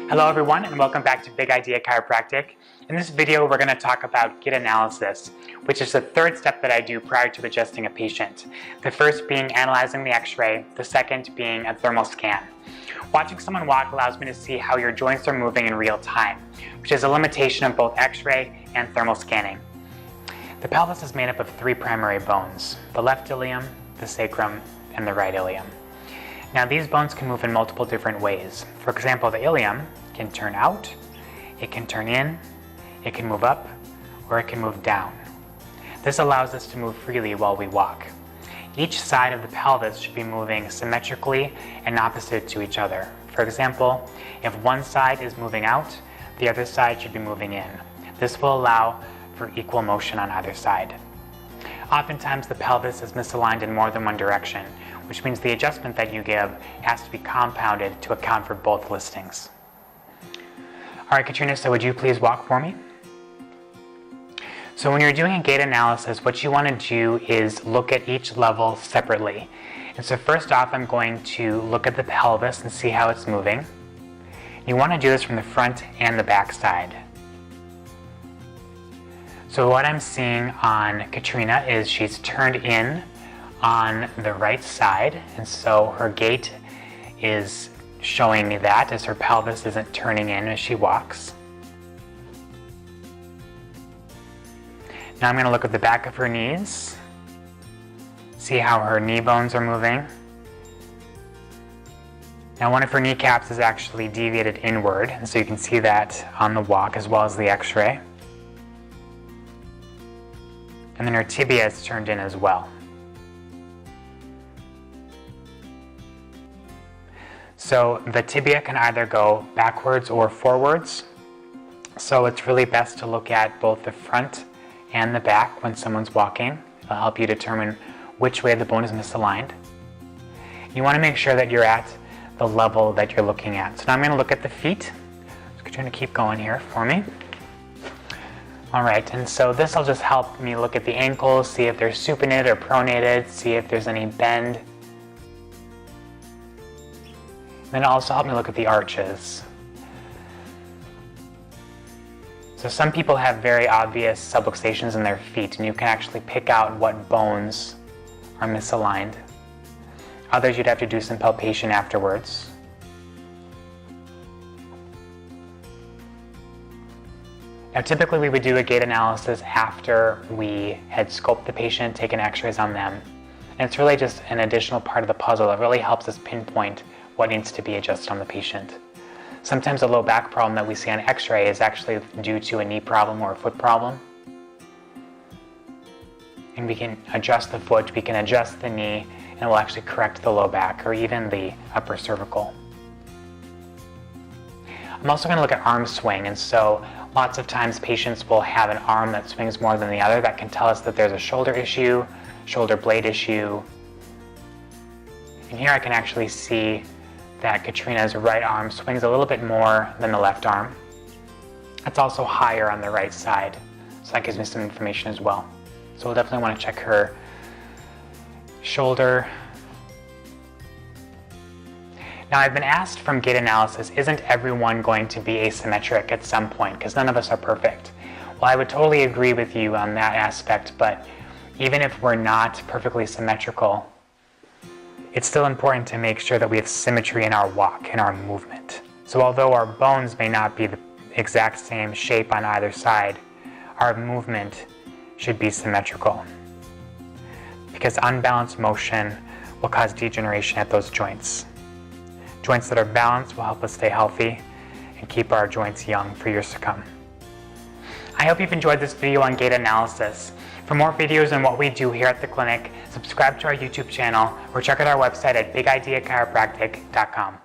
Hello everyone, and welcome back to Big Idea Chiropractic. In this video we're going to talk about gait analysis, which is the third step that I do prior to adjusting a patient. The first being analyzing the x-ray, the second being a thermal scan. Watching someone walk allows me to see how your joints are moving in real time, which is a limitation of both x-ray and thermal scanning. The pelvis is made up of three primary bones: the left ilium, the sacrum, and the right ilium. Now these bones can move in multiple different ways. For example, the ilium can turn out, it can turn in, it can move up, or it can move down. This allows us to move freely while we walk. Each side of the pelvis should be moving symmetrically and opposite to each other. For example, if one side is moving out, the other side should be moving in. This will allow for equal motion on either side. Oftentimes the pelvis is misaligned in more than one direction, which means the adjustment that you give has to be compounded to account for both listings. All right, Katrina, so would you please walk for me? So when you're doing a gait analysis, what you want to do is look at each level separately. And so first off, I'm going to look at the pelvis and see how it's moving. You want to do this from the front and the back side. So what I'm seeing on Katrina is she's turned in on the right side, and so her gait is showing me that as her pelvis isn't turning in as she walks. Now I'm going to look at the back of her knees, see how her knee bones are moving. Now one of her kneecaps is actually deviated inward, and so you can see that on the walk as well as the x-ray. And then her tibia is turned in as well. So the tibia can either go backwards or forwards. So it's really best to look at both the front and the back when someone's walking. It'll help you determine which way the bone is misaligned. You want to make sure that you're at the level that you're looking at. So now I'm going to look at the feet. Just trying to keep going here for me. All right, and so this will just help me look at the ankles, see if they're supinated or pronated, see if there's any bend. Then it'll also help me look at the arches. So some people have very obvious subluxations in their feet, and you can actually pick out what bones are misaligned. Others you'd have to do some palpation afterwards. Now typically we would do a gait analysis after we had scoped the patient, taken x-rays on them. And it's really just an additional part of the puzzle. It really helps us pinpoint what needs to be adjusted on the patient. Sometimes a low back problem that we see on x-ray is actually due to a knee problem or a foot problem. And we can adjust the foot, we can adjust the knee, and it will actually correct the low back or even the upper cervical. I'm also going to look at arm swing, and so lots of times patients will have an arm that swings more than the other. That can tell us that there's a shoulder issue, shoulder blade issue. And here I can actually see that Katrina's right arm swings a little bit more than the left arm. It's also higher on the right side, so that gives me some information as well. So we'll definitely want to check her shoulder. Now I've been asked from gait analysis, isn't everyone going to be asymmetric at some point? Because none of us are perfect. Well, I would totally agree with you on that aspect, but even if we're not perfectly symmetrical, it's still important to make sure that we have symmetry in our walk, in our movement. So although our bones may not be the exact same shape on either side, our movement should be symmetrical. Because unbalanced motion will cause degeneration at those joints. Joints that are balanced will help us stay healthy and keep our joints young for years to come. I hope you've enjoyed this video on gait analysis. For more videos on what we do here at the clinic, subscribe to our YouTube channel or check out our website at bigideachiropractic.com.